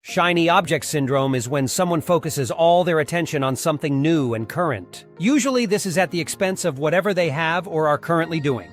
Shiny object syndrome is when someone focuses all their attention on something new and current. Usually this is at the expense of whatever they have or are currently doing.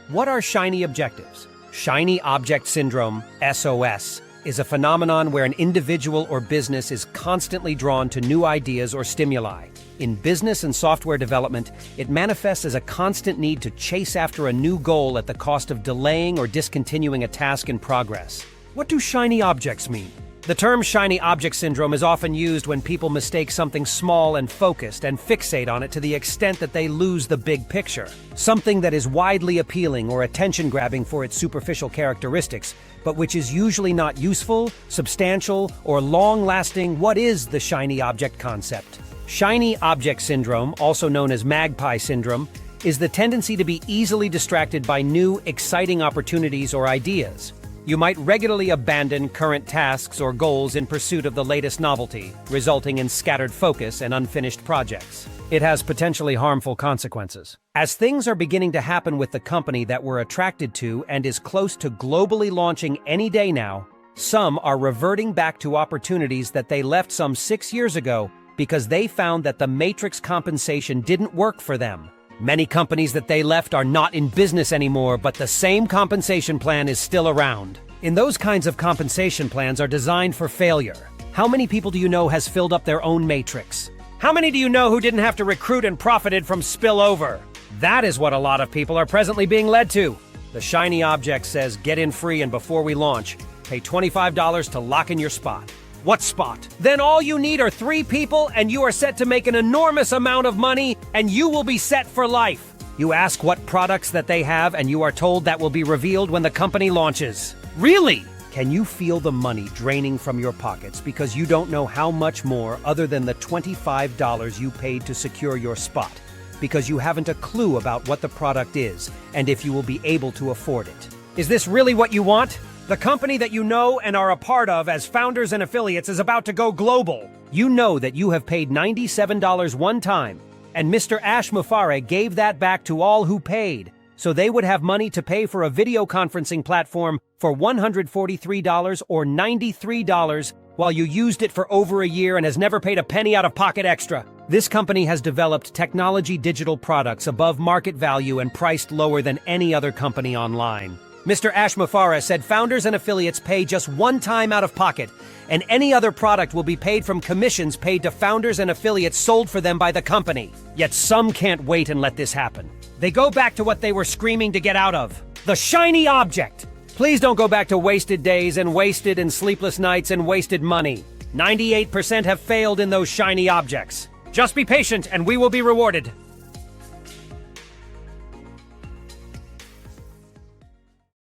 What are shiny objectives? Shiny object syndrome, SOS, is a phenomenon where an individual or business is constantly drawn to new ideas or stimuli. In business and software development, it manifests as a constant need to chase after a new goal at the cost of delaying or discontinuing a task in progress. What do shiny objects mean? The term shiny object syndrome is often used when people mistake something small and focused and fixate on it to the extent that they lose the big picture. Something that is widely appealing or attention-grabbing for its superficial characteristics, but which is usually not useful, substantial, or long-lasting. What is the shiny object concept? Shiny object syndrome, also known as magpie syndrome, is the tendency to be easily distracted by new, exciting opportunities or ideas. You might regularly abandon current tasks or goals in pursuit of the latest novelty, resulting in scattered focus and unfinished projects. It has potentially harmful consequences. As things are beginning to happen with the company that we're attracted to and is close to globally launching any day now, some are reverting back to opportunities that they left some 6 years ago because they found that the matrix compensation didn't work for them. Many companies that they left are not in business anymore, but the same compensation plan is still around. In those kinds of compensation plans are designed for failure. How many people do you know has filled up their own matrix? How many do you know who didn't have to recruit and profited from spillover? That is what a lot of people are presently being led to. The shiny object says get in free, and before we launch, pay $25 to lock in your spot. What spot? Then all you need are 3 people and you are set to make an enormous amount of money and you will be set for life. You ask what products that they have and you are told that will be revealed when the company launches. Really? Can you feel the money draining from your pockets because you don't know how much more other than the $25 you paid to secure your spot? Because you haven't a clue about what the product is and if you will be able to afford it. Is this really what you want? The company that you know and are a part of as founders and affiliates is about to go global. You know that you have paid $97 one time, and Mr. Ash Mufareh gave that back to all who paid, so they would have money to pay for a video conferencing platform for $143 or $93 while you used it for over a year and has never paid a penny out of pocket extra. This company has developed technology digital products above market value and priced lower than any other company online. Mr. Ash Mufareh said founders and affiliates pay just one time out of pocket, and any other product will be paid from commissions paid to founders and affiliates sold for them by the company. Yet some can't wait and let this happen. They go back to what they were screaming to get out of: the shiny object. Please don't go back to wasted days and wasted and sleepless nights and wasted money. 98% have failed in those shiny objects. Just be patient and we will be rewarded.